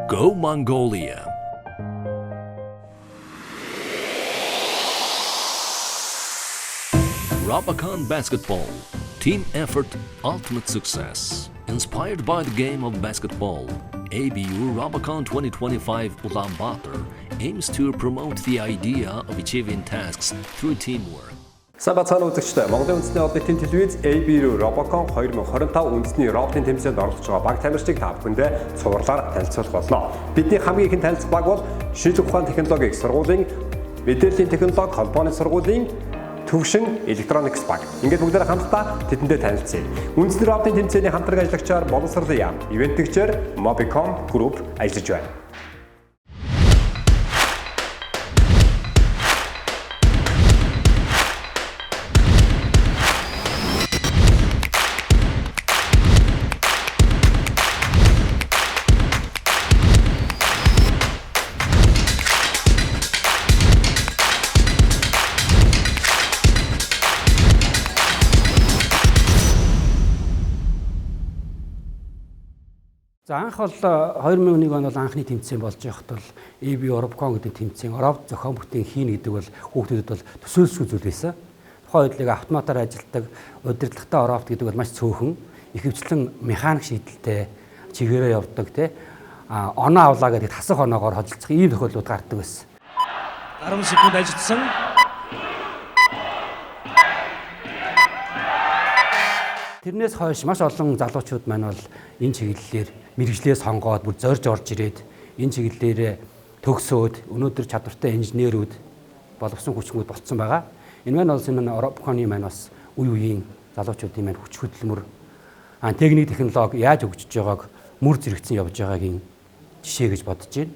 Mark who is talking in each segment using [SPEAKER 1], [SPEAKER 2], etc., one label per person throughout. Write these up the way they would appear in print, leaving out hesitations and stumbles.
[SPEAKER 1] Go Mongolia! Robocon Basketball. Team effort, ultimate success. Inspired by the game of basketball, ABU Robocon 2025 Ulaanbaatar aims to promote the idea of achieving tasks through teamwork.
[SPEAKER 2] Сабацааны үзэгчтэй Монголын үндэсний одитын телевиз ABU Robocon 2025 үндэсний роботын тэмцээнд оролцож байгаа баг тамирчдыг та бүхэндээ цувралаар танилцуулах болно. Бидний хамгийн ихэнх танилцах баг бол шинжлэх ухааны технологийн сургуулийн мэдээллийн технологи холбооны сургуулийн Төвшин Electronics баг. Ингээд бүгдээрээ хамтдаа тэдэндээ танилцъя. Үндэсний роботын тэмцээний хамтраг ажиллагчаар боловсролын яам, ивэнтгчээр Mobicom Group ажиллаж байна.
[SPEAKER 3] За анх бол 2001 он бол анхны тэмцээн болж байхад бол ABU Robocon гэдэг тэмцээн робот зохион бүтээн хийнэ гэдэг бол хүүхдүүдэд бол төсөөлшгүй зүйл байсан. Тухайн үед л автоматар ажилтдаг удирдлагатай робот гэдэг бол маш цөөхөн, ихэвчлэн механик шийдэлтэй чигээрээ явдаг тий. Оноо авлаа гэдэг тасах оноогоор хоцолцох ийм тохиолдлууд гардаг байсан.
[SPEAKER 4] 10 секунд ажилласан.
[SPEAKER 3] Тэрнээс хойш маш олон залуучууд маань бол энэ чиглэлээр мэрэгжлээ сонгоод бүр зорж орж ирээд энэ чиглэлээр төгсөөд өнөөдөр чадвартай инженерүүд боловсон хүчингүүд болцсон байгаа. Энэ маань бол энэ Robocon-ы маань бас үе үеийн залуучуудын маань хүч хөдөлмөр техник технологи яаж хөгжиж байгааг мөр зэрэгцэн явж байгаагийн жишээ гэж бодож байна.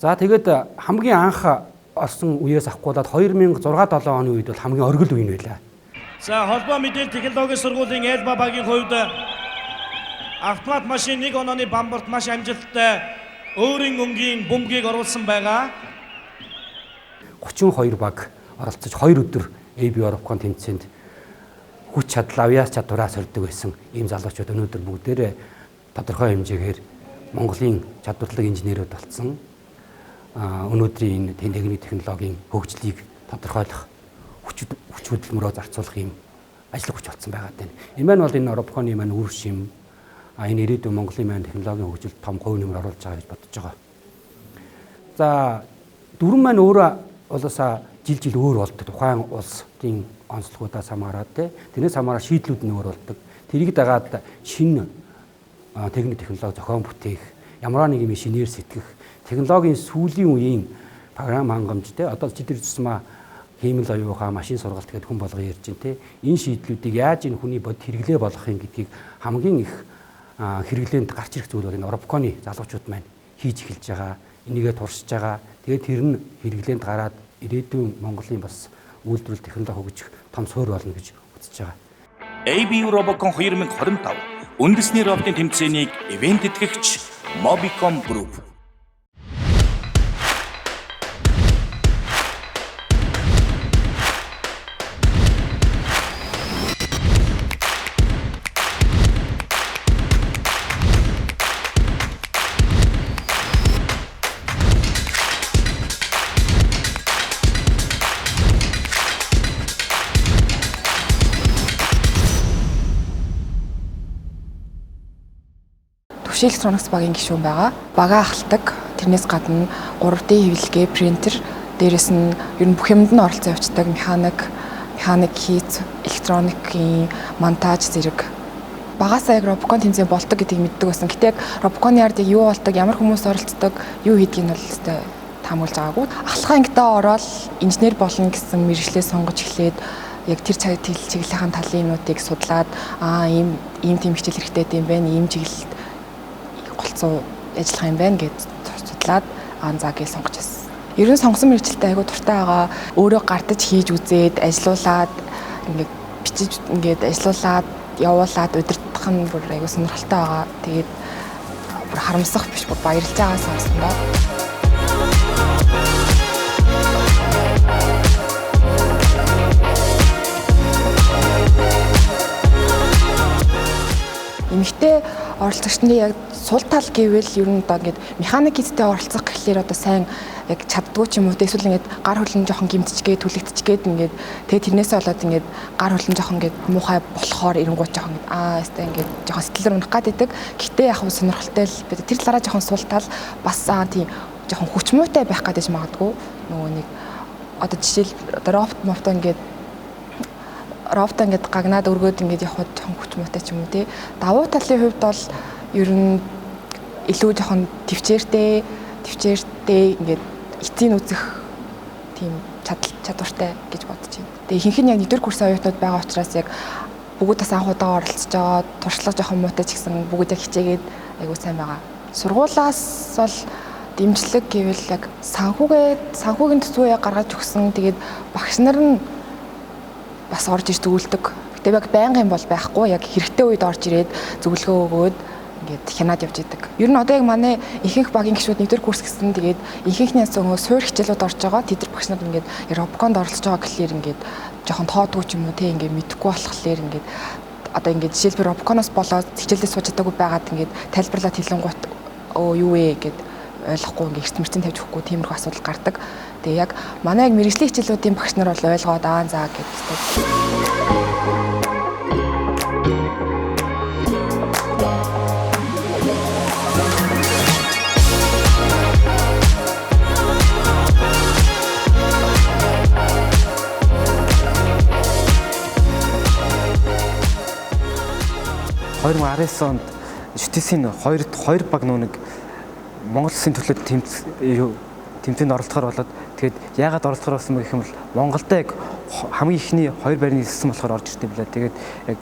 [SPEAKER 3] За тэгээд хамгийн анх орсон үеэс ахгуулаад 2006-7 оны үед бол хамгийн оргил үе нь байлаа.
[SPEAKER 4] За холбоо мэдээлэл технологийн сургуулийн Элба багийн хувьд автомат машин 1 онооны бамбарт маш амжилттай өөрийн өнгийн бөмбөгийг оруулсан байгаа.
[SPEAKER 3] 32 баг оролцож 2 өдөр ABU Robocon тэмцээнд хүч чадал авьяас чадвараа сордог байсан ийм залуучууд өнөөдөр бүгдээрээ тодорхой хэмжээгээр Монголын чадварлаг инженерүүд болсон. Өнөөдрийн энэ техник технологийн хөгжлийг тодорхойлох хүч хөдөлмөрөөр зарцуулах юм ажил хүч болсон байгаа тань. Энэ маань бол энэ Robocon-ы маань үр шим энэ ирээдүйн Монголын маань технологийн хөгжилд том хувь нэмэр оруулж байгаа гэж бодож байгаа. За дүрэн маань өөрөө улсаа жил өөр болдог. Тухайн улсын онцлогуудаас хамаарат тэрнээс хамаараа шийдлүүд нь өөр болдог. Тэрийг дагаад шинэ техник технологи зохион бүтээх, ямар нэг юм шинээр сэтгэх, технологийн сүүлийн үеийн програм хангамж одоо жидэр тусмаа хиймэл оюухаа машин сургалт гэдэг хүн болго ярьж байна те. Энэ шийдлүүдийг яаж энэ хүний бод хэрэглээ болгох юм гэдгийг хамгийн их хэрэглээнд гарч ирэх зүйл бол энэ Robocon-ы залуучууд маань хийж эхэлж байгаа. Энийгээ туршиж байгаа. Тэгээд тэр нь хэрэглээнд гараад ирээдүйн Монголын бас үйлдвэрлэл технологи хөгжих том суурь болно гэж үзэж байгаа.
[SPEAKER 5] ABU Robocon 2025 үндэсний роботын тэмцээнийг ивент этгэгч Mobicom Group.
[SPEAKER 6] Төвшин Electronics багийн гишүүн байгаа. Багаа ахалдаг. Тэрнээс гадна 3D хэвлэгээ, принтер, дээрэс нь ер нь бүх юмд нь оролцсон явцдаг механик хийц, электроникийн монтаж зэрэг. Багаасаа яг Robocon тэмцээн болдог гэдгийг мэддэг байсан. Гэтэ яг Robocon-ы ард юу болдог, ямар хүмүүс оролцдог, юу хийдгийг нь бол өстой таамаглаж байгаагүй. Ахлахаа ангидаа ороод инженер болно гэсэн мэргэжлээ сонгож эхлээд яг тэр чиглэлийн талынуудыг судлаад ийм тийм хичээл хэрэгтэй юм байна, ийм чиглэлд голцоо ажиллах юм байна гэж судлаад за гэж сонгож байсан. Ер нь сонгосон мэргэжилтэй айгуу дуртай байгаа. Өөрөө гардаж хийж үзээд, ажиллаулаад ингээд бичиж ингээд ажиллаулаад, явуулаад удирдах нь бүр айгуу сонирхолтой байгаа. Тэгээд бүр харамсах биш, бүр баярлж байгаа сонсноо. Эмэгтэй оролцогчдын яг сул тал гэвэл ер нь одоо ингээд механик хийдтэй оролцох гэхлээр одоо сайн яг чаддгүй ч юм уу эсвэл ингээд гар хөлн жоохон гимтчгээд түлэгтчгээд ингээд тэгээ тэрнээсээ болоод ингээд гар хөлн жоохон ингээд муухай болохоор эренгуут жоохон ястай ингээд жоохон сэтгэлээр унах гад идэг. Гэтэ яг сонирхолтой л бид тэр талаараа жоохон сул тал бас тийм жоохон хүчмүйтэй байх гадаж магадгүй нөгөө нэг одоо жишээл одоо робот ингээд гагнаад өргөөд ингээд явхад жоохон хүчмүйтэй ч юм уу тий. Давуу талын хувьд бол ер нь илүү жоохон төвчээртэй ингээд эцсийн үзэх тийм чадвартай гэж бодож байна. Тэгээ ихэнх нь яг 1-р курсын оюутнууд байгаа учраас яг бүгдээс анх удаа оролцож байгаа туршлага жоохон муутай ч гэсэн бүгд яг хичээгээд айгуу сайн байгаа. Сургуулаас бол дэмжлэг гэвэл яг санхүүгийн төсвөө яг гаргаж өгсөн. Тэгээд багш нар нь бас орж ирж зөвлөдөг. Гэтэ яг байнгын бол байхгүй. Яг хэрэгтэй үед орж ирээд зөвлөгөө өгөөд ингээд хянаад явж идэг. Ер нь одоо яг манай ихэнх багийн гишүүд 1-р курс гэсэн тэгээд ихэнхнээс нөгөө суур хичээлүүд орж байгаа. Тэд нар багш нар ингээд робоконд оролцож байгаа гэхлээр ингээд жоохон тоодгүй ч юм уу тий ингээд мэдэхгүй болохоор ингээд одоо ингээд жишээлбэл робоконоос болоод хичээлдээ сууж чадаагүй байгаад ингээд тайлбарлаад хэлэнгуут юу вэ гэд ойлгохгүй ингээд эрт мэрцэн тавьж өгөхгүй тиймэрхүү асуудал гардаг. Тэгээ яг манай яг мэргэжлийн хичээлүүдийн багш нар бол ойлгоод заа гэдэг.
[SPEAKER 7] Хоёр 19 онд ШТС-ийн хоёр баг нэг Монгол Улсын төлөө тэмцээнд оролцохоор болоод тэгээд яагаад оролцохоор болсон бэ гэх юм бол Монголд яг хамгийн ихний 2 байрны систем болохоор орж ирдэ билээ. Тэгээд яг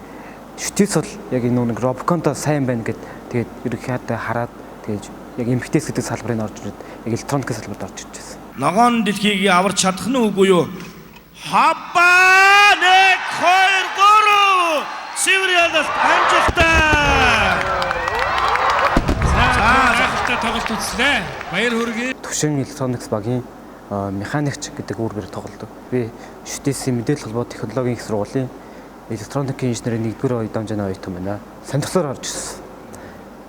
[SPEAKER 7] ШТС бол яг энэ нэг робоконто сайн байна гэд тэгээд ерөнхийдөө хараад тэгээд яг эмхтэйс гэдэг салбарыг орж ирээд яг электроник салбарт орж ирж байсан.
[SPEAKER 4] Ногоон дэлхийг аварч чадах нь үгүй юу? Хапа 1 2 3 Сивриалд амжилттай. За тоглолт үзлээ. Баяр хүргэе.
[SPEAKER 7] Төвшин электроникс багийн механикч гэдэг үүргээр тоглодог. Би ШТС-ийн мэдээлэл холбоо технологийн их сургуулийн электроникийн инженерийн 1-р оюун дамжааны оюутан байна. Сонирхлоор орж ирсэн.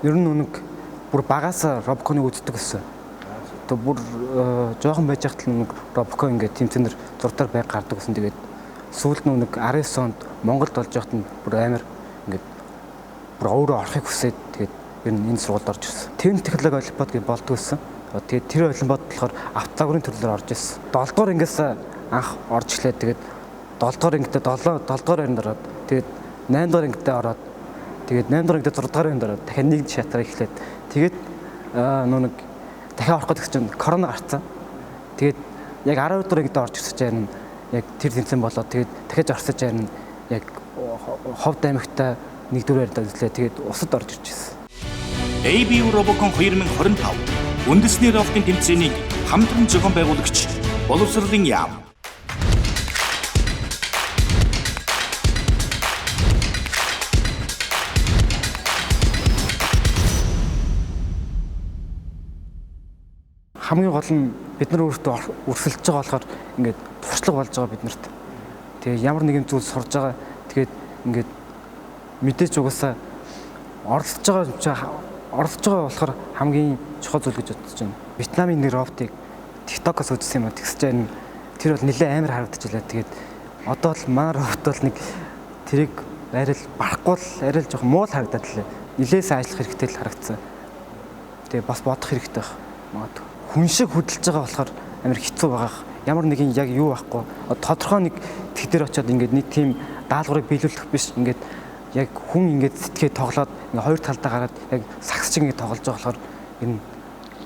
[SPEAKER 7] Ер нь үнэг бүр багаас робоконыг үздэг гэсэн. Тэг бүр жоохон байж хат л нэг робокон ингээд тэмцээнээр зурдаар байг гардаг гэсэн. Тэгээд сүүлд нэг 19 онд Монголд болж байхад нь бүр амар ингээд бүр өөрөө орохыг хүсээд тэгээд ер нь энэ сургуульд орж ирсэн. Тэвэн технологи олимпиад гэж болдог гэсэн. Тэгээд тэр олимпиад болохоор автолагрын төрлөөр орж ирсэн. 7 дугаар ангиас анх орж ирлээ. Тэгээд 7 дугаар ангитай 7 дугаар ангид ороод тэгээд 8 дугаар ангитай ороод тэгээд 8 дугаар ангитай 6 дугаар ангид ороод дахиад нэг шатраа эхлээд тэгээд нэг дахиад орох гэдэг чинь корона гарцсан. Тэгээд яг 12 дугаар ангитай орж ирсэн чинь яг тэр тэмцээн болоод тэгээд дахиж орсож байна. Яг Ховд аймагта 1-р байранд үзлээ. Тэгээд усад орж ирж байсан.
[SPEAKER 5] ABU Robocon 2025 үндэсний роботын тэмцээнийг хамтран зохион байгуулагч боловсролын яам.
[SPEAKER 7] Хамгийн гол нь бид нар өөрсдөө өрсөлдөж байгаа болохоор ингээд туршлага болж байгаа биднэрт. Тэгээ ямар нэгэн зүйл сурж байгаа. Тэгээд ингээд мэдээж угаасаа оролцож байгаа болохоор хамгийн чухал зүйл гэж бодож байна. Вьетнамын нэг роботыг TikTok-оос үзсэн юм а. Тэгсэж байна. Тэр бол нэлээд амар харагдчихлаа. Тэгээд одоо л манай робот бол нэг тэрийг арай л барахгүй л арай л жоохон муу л харагдаад лээ. Нилээсээ ажиллах хэрэгтэй л харагдсан. Тэгээ бас бодох хэрэгтэй байх. Магадгүй. Хүн шиг хөдөлж байгаа болохоор амар хэцүү байгаа. Ямар нэгэн яг юу байхгүй. Тодорхой нэг тэгтэр очиод ингээд нэг тийм даалгаврыг биелүүлэх биш. Ингээд яг хүн ингээд сэтгээ тоглоод ингээд хоёр талдаа гараад яг сагс шиг ингээд тоглож байгаа болохоор энэ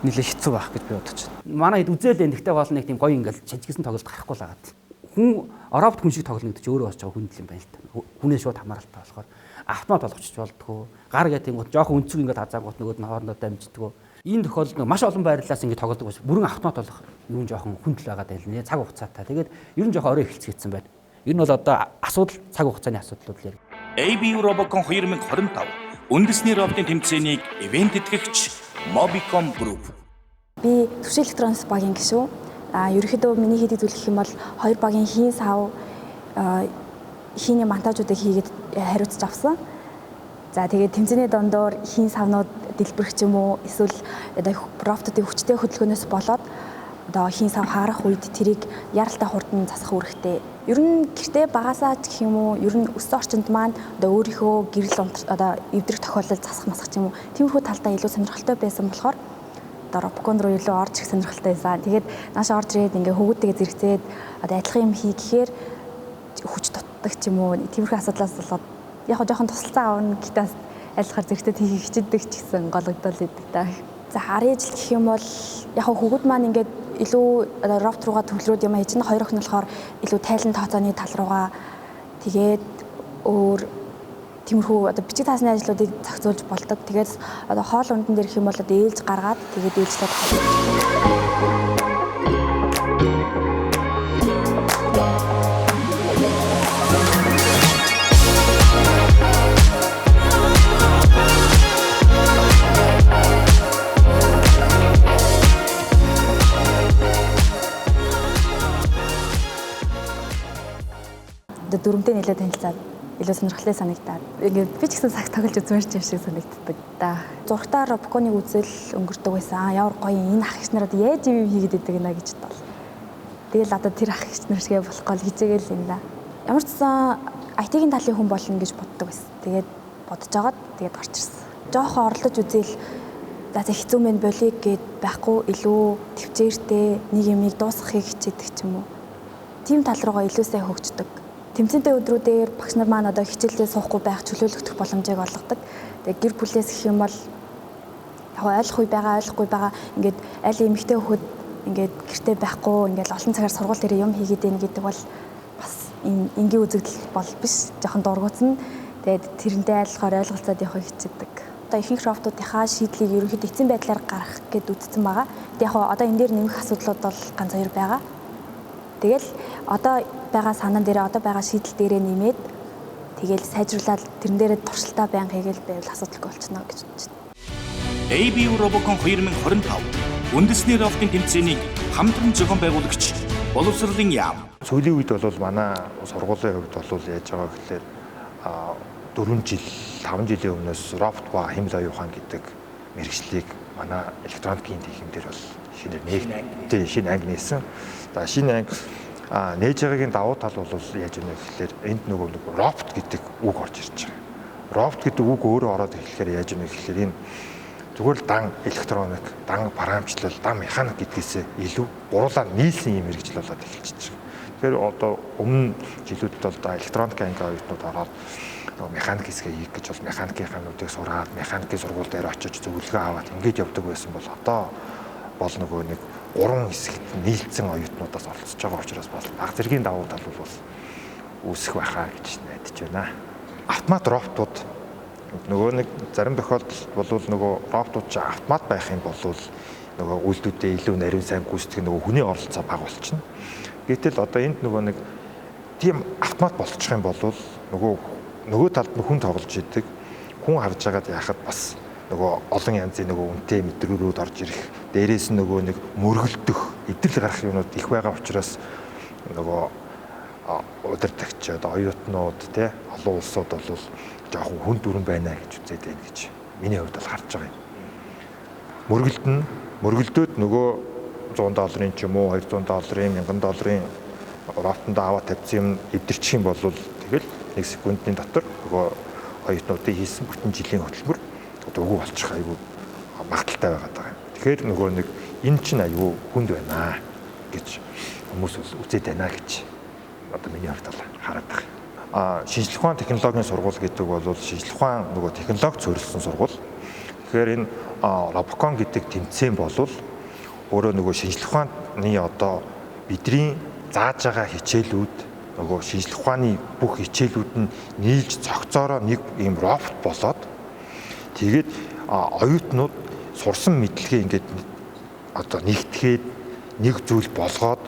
[SPEAKER 7] нэлээд хэцүү байх гэж би бодож байна.
[SPEAKER 3] Манай хэд үзэл эндэгтэй бол нэг тийм гоё ингээд чижигсэн тоглолт гарахгүй л агаад. Хүн робот хүн шиг тоглоно гэдэг чинь өөрөө болж байгаа хүн юм байна л та. Хүнээ шууд хамааралтай болохоор автомат болгочих болдгоо. Гар гэдэг юм гот жоохон өнцөг ингээд хазаагууд нөгөөд нь хоорондоо дамждгоо. Энэ тохиолдолд маш олон байрлалаас ингэ тоглодог бас бүрэн автомат болох юм жоохон хүндэл байгаа даа л нэ цаг хугацаатай. Тэгээд ер нь жоохон орой эхэлцгээсэн байна. Ер нь бол одоо асуудал цаг хугацааны асуудлууд л.
[SPEAKER 5] ABU Robocon 2025 үндэсний роботын тэмцээнийг ивент тэтгэгч Mobicom Group.
[SPEAKER 8] Би Төвшин электроникс багийн гишүүн. Ерөнхийдөө миний хийдэг зүйл гэх юм бол хоёр багийн хийн сав хийний монтажуудыг хийгээд хариуцж авсан. За тэгээд тэмцээний дондор хийн савнууд дэлбэрэх ч юм уу эсвэл одоо роботын хүчтэй хөдөлгөөнөөс болоод одоо хийн сав хаарах үед тэрийг яралтай хурдан засах үүрэгтэй. Ер нь гэртээ багасаа ч гэх юм уу ер нь өссөн орчинд маань одоо өөрийнхөө гэрэл одоо эвдрэх тохиолдол засах масах ч юм уу тиймэрхүү талдаа илүү сонирхолтой байсан болохоор одоо робокон руу илүү орж их сонирхолтой байсан. Тэгээд наашаа орж ирээд ингээ хөвгүүдтэйгээ зэрэгцээд одоо адилхан юм хий гэхээр хүч дутдаг ч юм уу тиймэрхүү асуудлаас болоод яг хоо жоохон тусалцаа авна гэтээс айлхаар зэрэгтэй хийх хичээдэг ч гэсэн гологдол идэг та. За харъя жил гэх юм бол яг хоо хөвгүүд маань ингээд илүү одоо робот руугаа төвлөрөөд юм хийж нь хоёр охин болохоор илүү тайлан тооцооны тал руугаа тэгээд өөр тиймэрхүү одоо бичиг таасны ажлуудыг зохицуулж болдог. Тэгээд одоо хоол ундан дээр гэх юм бол одоо ээлж гаргаад тэгээд ээлжлээд дөрөвдөө нэлээд танилцаад илүү сонирхолтой санагдаад ингээд би ч гэсэн цаг тоглож үзмээр ч юм шиг санагддаг да. Зургатаар робоконыг үзэл өнгөрдөг байсан. Ямар гоё энэ ах эгч нар одоо яаж юм хийгээд идэг нэ гэж бол. Тэгэл одоо тэр ах эгч нар шигээ болох гол хичээгээл юм да. Ямар ч сан IT-ийн талын хүн болно гэж боддог байсан. Тэгээд бодож агаад тэгээд орч ирсэн. Жоохоо орлож үзэл за хэцүү мэн болиг гэд байхгүй илүү төвчээртэй нэг юмыг дуусгахыг хичээдэг ч юм уу. Тим тал руугаа илүү сайн хөгждөг. Тэмцэнтэй өдрүүдээр багш нар маань одоо хичээлдээ суухгүй байх чөлөөлөгдөх боломжийг олгодог. Тэгээ гэр бүлээс гэх юм бол яг ойлгохгүй байгаа ингээд аль эмэгтэй хөхөд ингээд гэртээ байхгүй ингээд олон цагаар сургууль дээр юм хийгээд байна гэдэг бол бас энгийн үзэгдэл бол биш. Жохон дургуутсан. Тэгээд тэрнтэй айлхаар ойлголцоод явахыг хичээдэг. Одоо ихэнх роботуудынхаа шийдлийг ерөнхийдөө эцсийн байдлаар гаргах гэд үзсэн байгаа. Тэгээд яг одоо энэ дээр нэмэх асуудлууд бол ганц хоёр байгаа. Тэгэл одоо байгаа санаан дээр одоо байгаа шийдэл дээрээ нэмээд тэгэл сайжруулаад тэрэн дээрээ туршилтаа байнга хийгээл байвал асуудалгүй болчихно гэж бодож байна.
[SPEAKER 5] ABU Robocon 2025 үндэсний роботын тэмцээнийг хамтран зохион байгуулагч боловсролын яам.
[SPEAKER 9] Сүүлийн үед бол манай сургуулийн хувьд бол яаж байгаа гэхээр 4 жил 5 жилийн өмнөөс робот ба хэмэл оюухан гэдэг мэргэжлийг манай электроникийн техникээр бол шинэ анги нээсэн. За шинэ анги нээж байгаагийн давуу тал бол яаж юм бэ гэхээр энд нөгөө робот гэдэг үг орж ирж байгаа. Робот гэдэг үг өөрөө ороод ирэхээр яаж юм бэ гэхээр энэ зүгээр л дан электроник, дан програмчлал, дан механик гэдгээс илүү гурлаар нийлсэн юм мэргэжил болоод эхэлчихэж байгаа. Тэгэхээр одоо өмнө жилүүдэд бол электроник анги оюутнууд ороод механик хэсгээ хийх гэж бол механикийн нүүдийг сураад механикийн сургууль дээр очиж зөвлөгөө аваад ингэж явдаг байсан бол одоо бол нөгөө нэг 3 хэсэгт нийлцсэн оюутнуудаас оролцож байгаа учраас бас баг зэргийн давуу тал бол үүсэх байхаа гэж найдаж байна. Автомат роботууд нөгөө нэг зарим тохиолдолд бол нөгөө роботууд ч автомат байх юм бол нөгөө үйлдэлүүдэд илүү нарийн сайн гүйцэтгэх нөгөө хүний оролцоо бага болчихно. Гэтэл одоо энд нөгөө нэг тийм автомат болчих юм бол нөгөө талд нь хүн тоглож идэг. Хүн харж байгаад яхад бас нөгөө олон янзын нөгөө үнэтэй мэдрэлүүд орж ирэх. Дээрээс нь нөгөө нэг мөргөлдөх, идэл гарах юмнууд их байгаа учраас нөгөө удирдагч одоо оюутнууд тий олон улсууд бол жоохон хүн дүрэн байна гэж үзээд байна гэж миний хувьд бол харж байгаа юм. Мөргөлдөөд нөгөө $100 ч юм уу $200, $1000 ротонд аваад тавьсан юм эвдэрчих юм бол тэгэл 1 секундын дотор нөгөө оюутнуудын хийсэн бүтэн жилийн хөтөлбөр үгүй болчих айгүй магадaltaй байгаад байгаа юм. Тэгэхээр нөгөө нэг энэ чинь айгүй хүнд байна гэж хүмүүс үзээд байна гэж одоо миний хувьд хараад байгаа. Шинжлэх ухааны технологийн сургууль гэдэг бол шинжлэх ухаан нөгөө технологи суурилсан сургууль. Тэгэхээр энэ Robocon гэдэг тэмцээн бол өөрөө нөгөө шинжлэх ухааны одоо бидний зааж байгаа хичээлүүд нөгөө шинжлэх ухааны бүх хичээлүүд нь нийлж цогцоороо нэг ийм робот болоод тэгээд оюутнууд сурсан мэдлэгээ ингээд одоо нэгтгэхэд нэг зүйл болгоод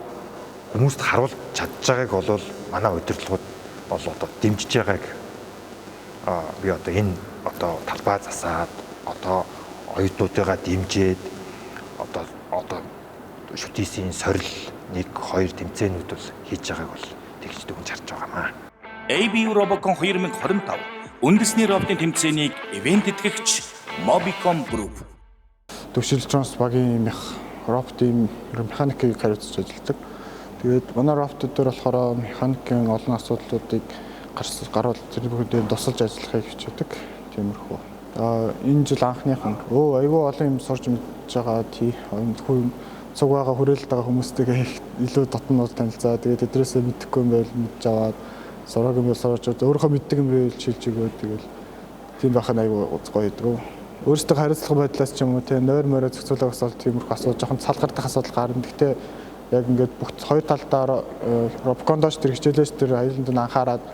[SPEAKER 9] хүмүүст харуулж чадж байгааг бол манай удирдлагууд бол одоо дэмжиж байгааг би одоо энэ одоо талбай засаад одоо оюутнуудыгаа дэмжиж одоо шүтээсийн сорил 1-2 тэмцээнүүд бол хийж байгааг бол тэгж дүгнж харж байгаамаа.
[SPEAKER 5] ABU Robocon 2025 үндэсний роботын тэмцээнийг ивент тэтгэгч Mobicom Group.
[SPEAKER 10] Төвшил Джонс багийн роботын механикийг хариуцж ажилладаг. Тэгээд манай роботууд дээр болохоор механикийн олон асуудлуудыг гаруул тэр бүхэнд тусалж ажиллахыг хичээдэг. Тиймэрхүү. Энэ жил анхныхан айгүй олон юм сурч мэдж байгаа тийм цуг байгаа хүрээлэлд байгаа хүмүүстэйгээ илүү дотнод танилцаа. Тэгээд тэдрээсээ мэдэхгүй юм байл мэдж аваад сураг юм сурч өөрийнхөө мэддэг юм байл шилж өгөө. Тэгэл тийм байх нь айгүй гоё идэв. Өөрсдөө хариуцлага байдлаас ч юм уу тийм нойр морой зохицуулах асуудал тиймэрхүү асуудал жоохон салгардах асуудал гарна. Гэхдээ яг ингээд бүх хоёр талдаа Robocon-дооч тэр хичээлээс тэр аюуланд нь анхаарад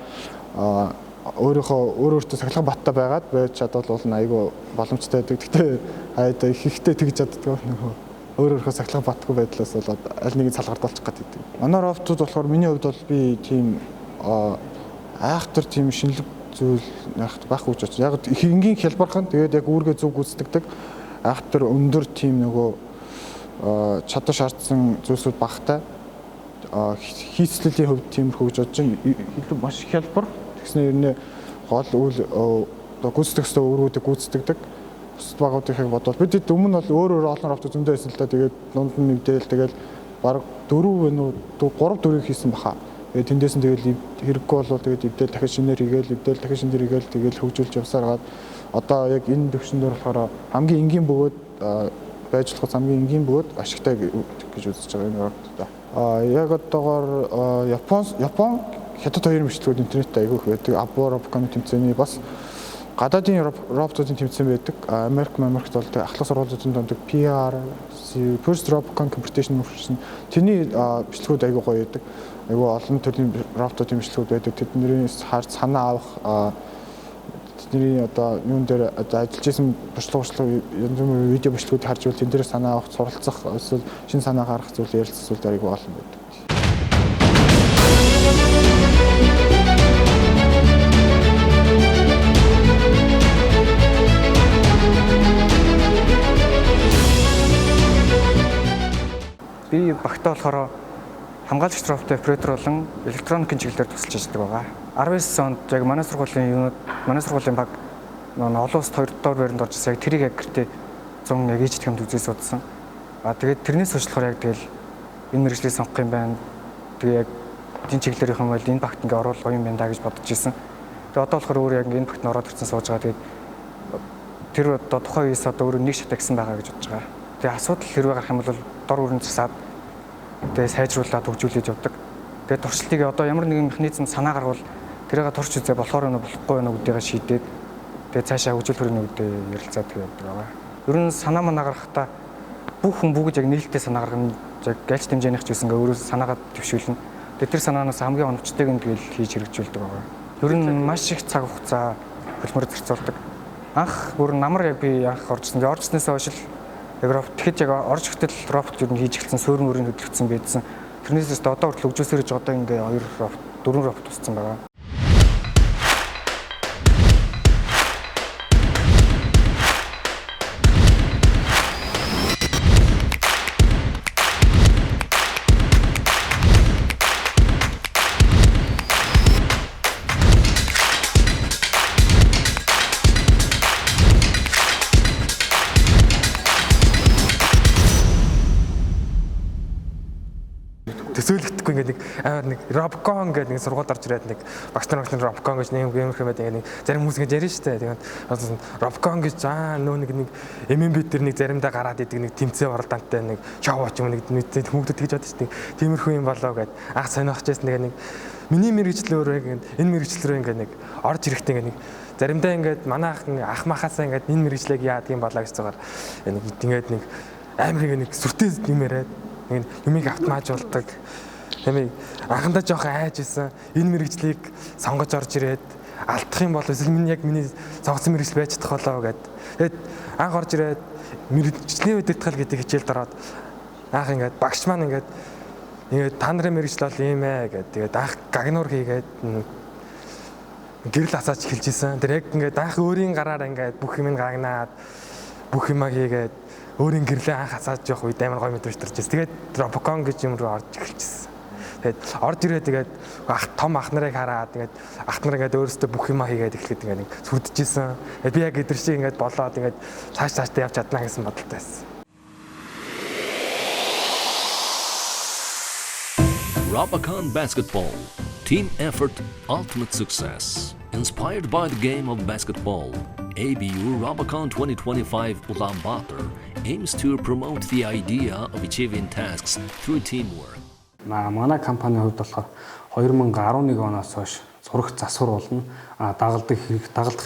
[SPEAKER 10] өөртөө сахилган баттай байгаад байж чадвал айгүй боломжтой байдаг. Гэхдээ хаяад их ихтэй тэгж чаддаг нөгөө өөрөөхөө сахилган батгүй байдлаас болоод аль нэгийг салгардуулчих гэдэг. Манай роботууд болохоор миний хувьд бол би тийм айхтар тийм шинэлэг зүйл байхгүй гэж байна. Яг их энгийн хялбархан тэгээд яг үүргээ зөв гүйцэтгэдэг айхтар өндөр тийм нөгөө чадвар шаардсан зүйлсүүд багтай хийцлэлийн хувьд тиймэрхүү гэж бодож байна. Илүү маш хялбар тэгснээр ер нь гол үйл гүйцэтгэх ёстой үүргүүдийг гүйцэтгэдэг. Бусад багуудыг бодвол бид өмнө бол өөр олон роботууд зөндөө байсан л да. Тэгээд дунд нь мэдээлэл тэгээд баг 3-4 хийсэн баха. Тэгээд тэндээс нь тэгээд хэрэггүй болвол тэгээд эвдэл дахиж шинээр хийгээл эвдэл дахиж шинээр хийгээл тэгээд хөгжүүлж явсаар гад одоо яг энэ төвшин дээр болохоор хамгийн энгийн бөгөөд байж болох хамгийн энгийн бөгөөд ашигтай гэж үзэж байгаа энэ роботууд. Яг одоогоор Япон хятад хоёр мөрчлүүд интернеттэй айгүйх байдаг. Robocon тэмцээний бас гадаадын роботуудын тэмцээн байдаг. Америкт бол ахлах сургуулиудын донд PR First Robocon Competition мөрчсөн. Тэрний бичлэгүүд айгүй гоё байдаг. Айгүй олон төрлийн роботуудын бичлэгүүд байдаг. Тэднэрээс харж санаа авах тэдний одоо юун дээр ажиллаж исэн бочлого янз бүрийн видео бичлэгүүд харж бол тэн дээр санаа авах, суралцах, эсвэл шинэ санаа гаргах зүйл ярилцах зүйл айгүй олон байдаг.
[SPEAKER 11] Би багтаа болохоор хамгаалагч роботын оператор болон электроникийн чиглэлээр тусалж ажилладаг байгаа. 19 онд яг манай сургуулийн баг олон улсад 2 дугаар байранд орж ирсэн. Яг тэрийг яг гэртээ 100 яг ээжтэй хамт үзээ судсан. Тэгээд тэрнээс хойш болохоор яг тэгэл энэ мэргэжлийг сонгох юм байна. Тэгээ яг энэ чиглэлээр юм бол энэ багт ингээ оруулах гоё юм байна да гэж бодож ирсэн. Тэгээ одоо болохоор өөрөө яг энэ багт нь ороод ирсэн сууж байгаа. Тэгээд тэр одоо тухайн үеэс одоо өөрөө нэг шат агсан байгаа гэж бодож байгаа. Тэгээ асуудал хэрвээ гарах юм бол дор өрөнд засаад тэгээ сайжруулаад хөгжүүлж явдаг. Тэгээ туршилтыг одоо ямар нэгэн механизм санаа гарвал тэрийг турч үзээ болохоор нь болохгүй байна гэдгийг шийдээд тэгээ цаашаа хөгжүүлэх хүрээний үедээ ярилцаад тэгээ явдаг байгаа. Ер нь санаа манаа гарахтаа бүх хүн бүгд яг нээлттэй санаа гаргах нь яг альч хэмжээнийх ч гэсэн өөрөө санаагаа төвшүүлнэ. Тэгээ тэр санаанаас хамгийн оновчтойг нь тэгэл хийж хэрэгжүүлдэг байгаа. Ер нь маш их цаг хугацаа хөлмөр зарцуулдаг. Анх бүр намар би анх оржсэн. Оржснээс хойш л тэгэхэд яг орж хөтөл робот юу хийж эхэлсэн суурин өрийн хөдөлгдсөн байдсан. Тэрнээс одоо хүртэл хөгжүүлсээр одоо ингээ 4 робот тусцсан байгаа. Төсөөлөгдөхгүй ингээд нэг Robocon гэдэг нэг сургууль орж ирээд нэг багш нар Robocon гэж нэм хэмэд нэг зарим хүмүүс ингэж ярина шүү дээ. Тэгээд Robocon гэж нэг MMB дээр нэг заримдаа гараад идэг нэг тэмцээн оролдоонтой нэг шоу ч юм нэг хүмүүстүүд тэгж бодож шүү дээ. Тиймэрхүү юм болоо гэд анх сонирхож байсан нэг миний мэргэжлөөр ингээд энэ мэргэжлөрөө ингээд нэг орж ирэхдээ ингээд нэг заримдаа ингээд манай ах махаасаа ингээд энэ мэргэжлийг яад юм болоо гэж зугаар ингээд нэг амар нэг сүртэй юм яриад юмыг автоматжуулдаг. Тэмээ анхандаа жоохон айж исэн. Энэ мэргэжлийг сонгож орж ирээд алдах юм бол эсвэл миний сонгосон мэргэжил байж чадах болоо гэд. Тэгээд анх орж ирээд мэргэжлийн удирдгал гэдэг хичээлд ороод анх ингээд багш маань ингээд та нарын мэргэжил бол ийм ээ гэд. Тэгээд анх гагнуур хийгээд гэрэл асааж эхэлж исэн. Тэр яг ингээд анх өөрийн гараар ингээд бүх юм гагнаад бүх юмаа хийгээд өөрийн гэрлээ анх асааж явах үед амар гоё мэдрэмж төрж ирсэн. Тэгээд Robocon гэж юм руу орж эхэлчихсэн. Тэгээд орж ирээд тэгээд том ах нарыг хараад тэгээд ах нар ингээд өөрөөсөө бүх юмаа хийгээд эхлэхэд ингээд сүрдэжсэн. Би яг эдгэр шиг ингээд болоод ингээд цаашдаа явж чадна гэсэн бодолтой байсан.
[SPEAKER 1] Robocon Basketball. Team effort, ultimate success. Inspired by the game of basketball, ABU Robocon 2025 Ulaanbaatar aims to promote the idea of achieving tasks through teamwork.
[SPEAKER 3] Манай компанийн хувьд болохоор 2011 оноос хойш зураг засвар болно. Дагалдах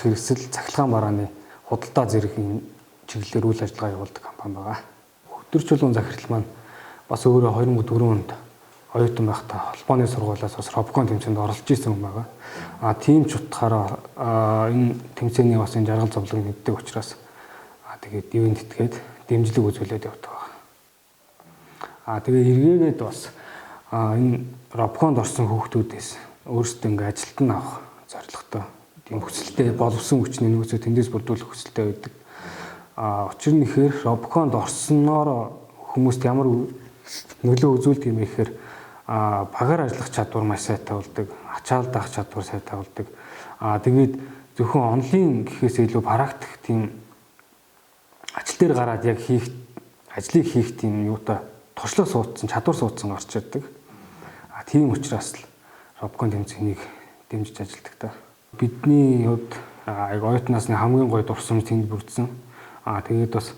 [SPEAKER 3] хэрэгсэл, цахилгаан барааны худалдаа зэргийн чиглэлээр үйл ажиллагаа явуулдаг компани байгаа. Хөтөрчүүлэн захирал маань бас өөрөө 2004 онд оюутан байхдаа холбооны сургуулиас бас Robocon тэмцээнд оролцож исэн хүн байгаа. Тийм ч утгаараа энэ тэмцээний бас энэ жаргал зовлон мэддэг учраас тэгээд ивент итгээд дэмжлэг үзүүлээд явдаг байгаа. Тэгээ эргээгээд бас энэ Robocon-д орсон хүүхдүүдээс өөрсдөө ингээ ажилтан авах зорилготой тийм хүсэлтэй боловсон хүчний нөөцөө тэндээс бүрдүүлэх хүсэлтэй байдаг. Учир нь ихээр Robocon-д орсноор хүмүүст ямар нөлөө үзүүлдэг юм ихээр багаар ажиллах чадвар маш сайтай болдог, ачаал даах чадвар сайтай болдог. Тэгээд зөвхөн онлайн гэхээс илүү практик тийм ажил дээр гараад яг ажлыг хийх тийм юутай туршлага суудсан, чадвар суудсан орч ирдэг. Тийм учраас л Robocon тэмцээнийг дэмжиж ажилладаг та. Бидний хувьд оюутан насны хамгийн гоё дурсамж тэнд бүрдсэн. Тэгээд бас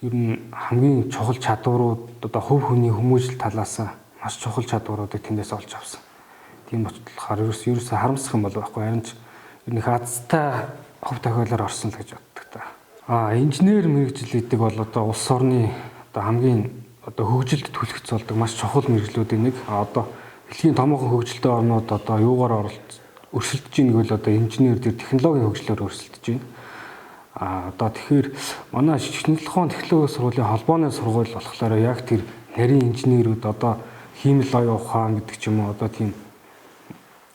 [SPEAKER 3] ер нь хамгийн чухал чадварууд одоо хувь хүний хүмүүжил талаас маш чухал чадваруудыг тэндээс олж авсан. Тийм болохоор ерөөсөө харамсах юм бол байхгүй. Харин ч ер нь хазтай хөв тохиолоор орсон л гэж боддог та. Инженер мэргэжил гэдэг бол одоо улс орны одоо хамгийн одоо хөгжилд түлхэж болдог маш чухал мэргэжлүүдийн нэг. Одоо дэлхийн томоохон хөгжилтэй орнууд одоо юугаар өрсөлдөж ийн гэвэл одоо инженер дээр технологийн хөгжлөөр өрсөлдөж байна. Одоо тэгэхээр манай шинжлэх ухааны технологийн сургуулийн холбооны сургууль болохоор яг тэр нарийн инженерүүд одоо хиймэл оюун ухаан гэдэг ч юм уу одоо тийм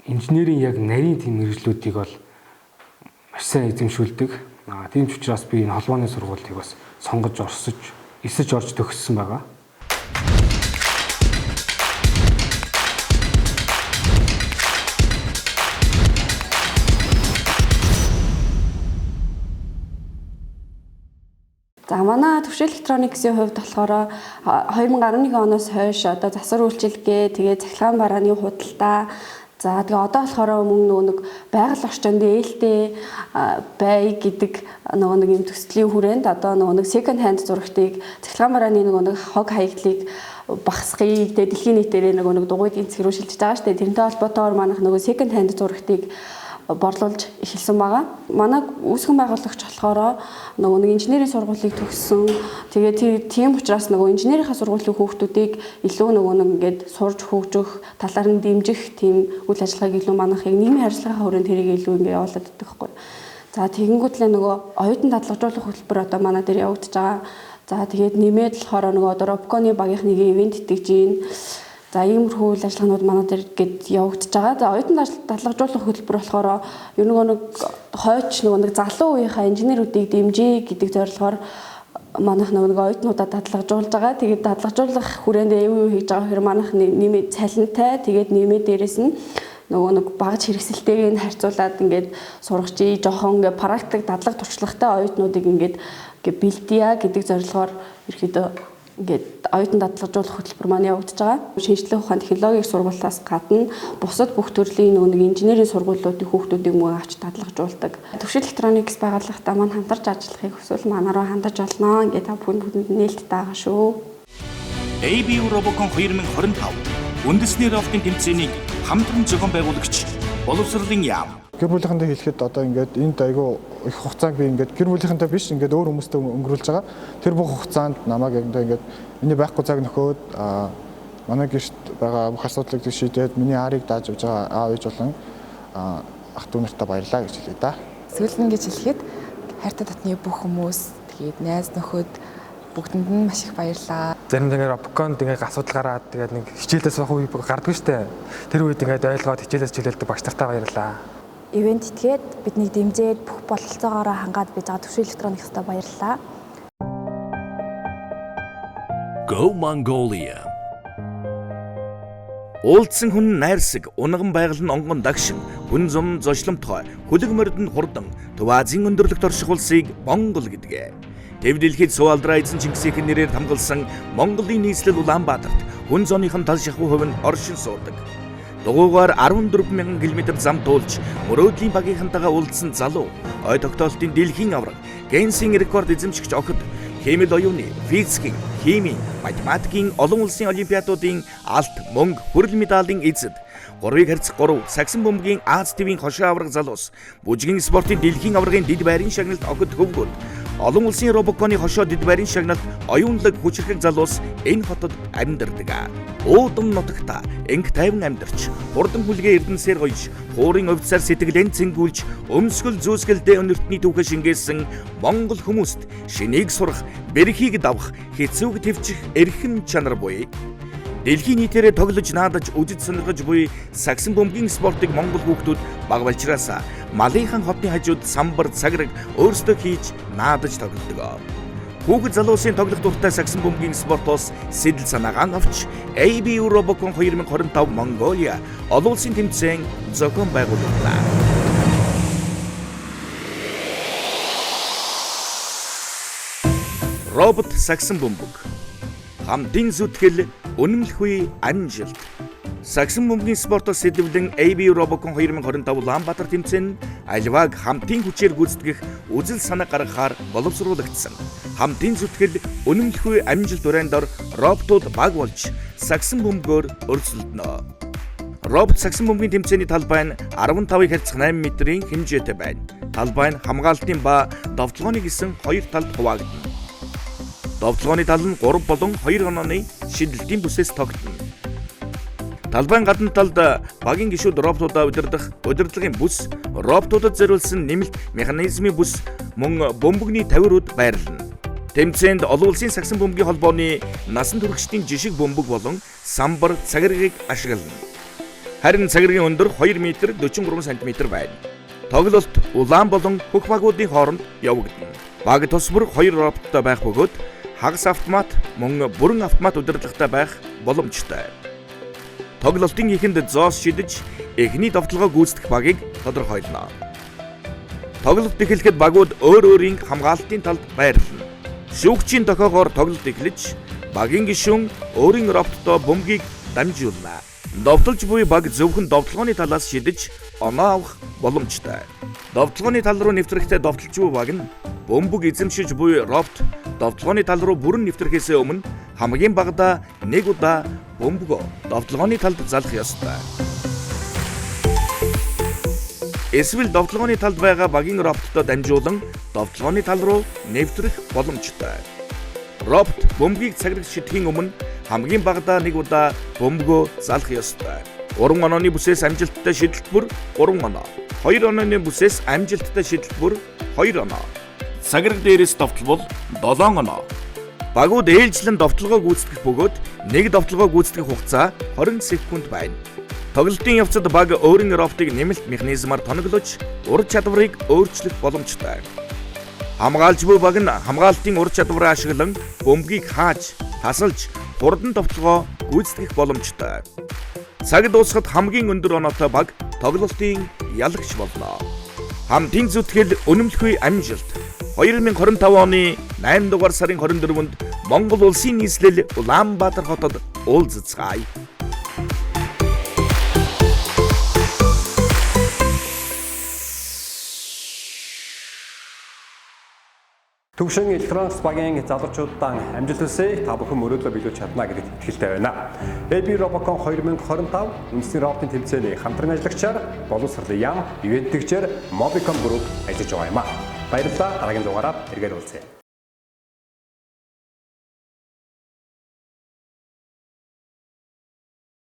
[SPEAKER 3] инженерийн яг нарийн тийм мэргэжлүүдийг бол маш сайн эзэмшүүлдэг. Тийм ч учраас би энэ холбооны сургуулийг бас сонгож эсэж орж төгссөн байгаа.
[SPEAKER 12] За манай төвшин электрониксийн хувьд болохоор 2011 оноос хойш одоо засвар үйлчилгээ, тэгээ цахилгаан барааны худалдаа, за тэгээ одоо болохоор мөн нэг байгаль орчинд ээлтэй бай гэдэг нэг юм төслийн хүрээнд одоо нэг second hand зурагтыг цахилгаан барааны нэг хог хаягдлыг багасгахыг тэгээ дэлхийн нийтээр нэг дугуйд эцэг рүү шилжиж байгаа шүү дээ. Тэрнтэй холбоотойгоор манайх нэг second hand зурагтыг борлуулж эхэлсэн байгаа. Манай үүсгэн байгуулагч болохоор нэг инженерийн сургуулийг төгссөн. Тэгээд тийм учраас инженерийнхаа сургуулийн хүүхдүүдийг илүү ингээд сурж хөгжих, талаар нь дэмжих тийм үйл ажиллагааг илүү манайхыг нийгмийн харилцааны хүрээнд тэрийг илүү ингээд явуулаад идэх байхгүй. За тэгэнгүүтлээ оюутан дадлагдуулах хөтөлбөр одоо манай дээр явагдаж байгаа. За тэгээд нэмээд болохоор одоо Robocon-ы багийнх нэг ивент итгэж байна. За иймэрхүү үйл ажиллагаанууд манай дээр гээд явагдаж байгаа. За оюутан дадлагдуулах хөтөлбөр болохоор ер нь хойч нэг залуу үеийнхаа инженерүүдийг дэмжиж гэдэг зорилгоор манайх нэг оюутнуудаа дадлагжуулж байгаа. Тэгээд дадлагжуулах хүрээнд юу хийж байгаа хэрэг манайх нэмээд цалинтай, тэгээд нэмээд дээрэс нь нэг багаж хэрэгсэлтэйг нь харьцуулаад ингээд сургачи жоохон ингээд практик дадлаг туршлагатай оюутнуудыг ингээд бэлдээ гэдэг зорилгоор ерөөдөө ингээд оюутан дадлагжуулах хөтөлбөр маань явагдаж байгаа. Шинжлэх ухааны технологийн сургуулиас гадна бусад бүх төрлийн нэг инженерийн сургуулиудын хүүхдүүдийг мөн авч дадлагжуулдаг. Төвшин электроникс байгууллагатай маань хамтарч ажиллахыг хүсвэл манай руу хандаж болно. Ингээд та бүхэнд нээлттэй байгаа шүү.
[SPEAKER 5] ABU Robocon 2025 үндэсний рафтинг тэмцээнийг хамтран зохион байгуулагч боловсролын яам.
[SPEAKER 10] Гэр бүлийнхэнтэй хэлэхэд одоо ингээд энд айгүй их хугацааг би ингээд гэр бүлийнхэнтэй биш ингээд өөр хүмүүстэй өнгөрүүлж байгаа. Тэр бүх хугацаанд намайг ингээд миний байхгүй цаг нөхөөд манай гэрт байгаа бүх асуудлыг шийдээд миний арыг дааж өгж байгаа аав ээж болон ах дүү нартаа баярлалаа гэж хэлье да.
[SPEAKER 6] Сүүлд нь гэж хэлэхэд хайртай татны бүх хүмүүс тэгээд найз нөхөд бүгдэнд нь маш их баярлалаа.
[SPEAKER 11] Заримдаа ингээд Robocon ингээд асуудал гараад тэгээд нэг хичээлээс бах үе гардгүй штэ. Тэр үед ингээд ойлгоод хичээлээс чөлөөлдөг багш нартаа баярлалаа.
[SPEAKER 8] Ивент итгээд биднийг дэмжиж бүх бололцоогоороо хангаад бий байгаа төвшин электроникстай баярлалаа.
[SPEAKER 1] Go Mongolia.
[SPEAKER 5] Уулдсан хүн найрсаг, унган байгаль нь онгон дагшин, хүн зам зочломтгой, хөлөг мордон хурдан, Төв Азийн өндөрлөгт орших улсыг Монгол гэдгээ. Тэв дэлхийд Сувалдраа эзэн Чингисийн нэрээр хамгаалсан Монголын нийслэл Улаанбаатарт хүн зооныхын тал шахуу хувь нь оршин суудаг. Дугуйгаар 14,000 км зам туулж мөрөөдлийн багийнхантайгаа уулзсан залуу, ой тогтоолтын дэлхийн авраг, Гиннесийн рекорд эзэмшигч охид, хэмэл оюуны, физикийн, химийн, математикийн олон улсын олимпиадуудын алт, мөнгө, хүрэл медалийн эзэд, 3-ыг харьцах 3 сагсан бөмбөгийн Аз ТV-ийн хошоо авраг залуус, бүжгийн спортын дэлхийн аврагын дэд байрын шагналд охид хөвгүүд, олон улсын робоконы хошоо дэд байрын шагналд оюунлаг хүчрхэг залуус энэ хотод амьдардаг. Уудам нутагта энх тайван амьдарч, хурдан хүлгээ эрдэнсээр гоёж, хуурын увцаар сэтгэлэн цэнгүүлж, өмсгөл зүүсгэлдээ өнөртний түүхэ шингээсэн Монгол хүмүүст шинийг сурах, бэрхийг давах, хэцүүг твчих эрхэм чанар буй. Дэлхийн нийтээрээ тоглож наадаж үжиж сонирхож буй сагсан бөмбөгийн спортыг монгол хүүхдүүд бага балчраас малынхан хотны хажууд самбар цаграг өөрсдөө хийж наадаж тоглодог. Хүүхэд залуусын тоглох дуртай сагсан бөмбөгийн спортоос сэтэл санаагаан авч ABU Robocon 2025 Mongolia олон улсын тэмцээн зохион байгууллаа. Робот сагсан бөмбөг. Хамтын зүтгэл үнэмлэхгүй амжилт. Сагсан бөмбөгийн спортоос сэдвлэн ABU Robocon 2025 Улаанбаатар тэмцээн альвааг хамтын хүчээр гүйцэтгэх үзэл санаа гаргахаар боловсруулагдсан. Хамтын зүтгэл үнэмлэхгүй амжилт өрөөндор роботууд баг болж сагсан бөмбөгөөр өрсөлдөнө. Робот сагсан бөмбөгийн тэмцээний талбай нь 15-ыг харьцах 8 метрийн хэмжээтэй байна. Талбай нь хамгаалтын ба довтлооны гэсэн хоёр талд хуваагдана. Довтлооны тал нь 3 болон 2 онооны шидэлтийн бүсээс тогтно. Талбайн гадна талд багийн гишүүд роботуудаа удирдлагын бүс, роботуудад зориулсан нэмэлт механизмын бүс мөн бөмбөгний тавиурууд байрлана. Тэмцээнд олон улсын сагсан бөмбөгийн холбооны насан туршидтын жишг бөмбөг болон самбар цагиргийг ашиглана. Харин цагиргийн өндөр 2 м 43 см байна. Тоглолт улаан болон хөх багуудын хооронд явагдана. Баг тус бүр 2 роботтой байх бөгөөд хагас автомат мөн бүрэн автомат удирдлагатай байх боломжтой. Тоглолтын эхэнд зоос шидэж эхний довтлогоо гүйцэтгэх багийг тодорхойлно. Тоглолт эхлэхэд багууд өөр өөрийн хамгаалтын талд байрлана. Шүүгчийн тохиогоор тоглолт эхлэж багийн гишүүн өөрийн роботтой бөмбөгийг дамжуулна. Довтлож буй баг зөвхөн довтлогооны талаас шидэж оноо авах боломжтой. Довтлогооны тал руу нэвтрэхдээ довтлож буй баг нь бөмбөг эзэмшиж буй робот довтлогооны тал руу бүрэн нэвтрэхээс өмнө хамгийн багадаа 1 удаа бөмбөгөө довтлогооны талд залах ёстой. Эсвэл довтлогооны талд байгаа багийн роботтой дамжуулан довтлогооны тал руу нэвтрэх боломжтой. Робот бөмбөгийг цагираг шидэхийн өмнө хамгийн багадаа 1 удаа бөмбөгөө залах ёстой. 3 онооны бүсээс амжилттай шидэлбэр 3 оноо. 2 онооны бүсээс амжилттай шидэлбэр 2 оноо. Цагираг дээрээс довтлбол 7 оноо. Багууд ээлжлэн довтлогоо гүйцэтгэх бөгөөд нэг довтлогоо гүйцэтгэх хугацаа 20 секунд байна. Тоглолтын явцад баг өөрийн роботыг нэмэлт механизмаар тоноглож ур чадварыг өөрчлөх боломжтой. Хамгаалж буй баг нь хамгаалтын ур чадвараа ашиглан бөмбөгийг хааж, тасалж, хурдан довтлогоо гүйцэтгэх боломжтой. Цаг дуусахад хамгийн өндөр оноотой баг тоглолтын ялагч болно. Хамтын зүтгэл үнэмлэхгүй амжилт. 2025 оны 8 дугаар сарын 24-нд Монгол улсын нийслэл Улаанбаатар хотод уулзцгаая.
[SPEAKER 2] Төвшин электроникс багийн залуучуудаа амжилт хүсье. Та бүхэн мөрөөдлөө биелүүлж чадна гэдэгт итгэлтэй байна. ABU Robocon 2025 үндэсний роботын тэмцээний хамтран ажиллагчаар боловсролын яам, ивент тэгчээр Mobicom Group ажиллаж байгаа юм а. Баярлалаа. Дараагийн дугаараар эргээд уулзъя.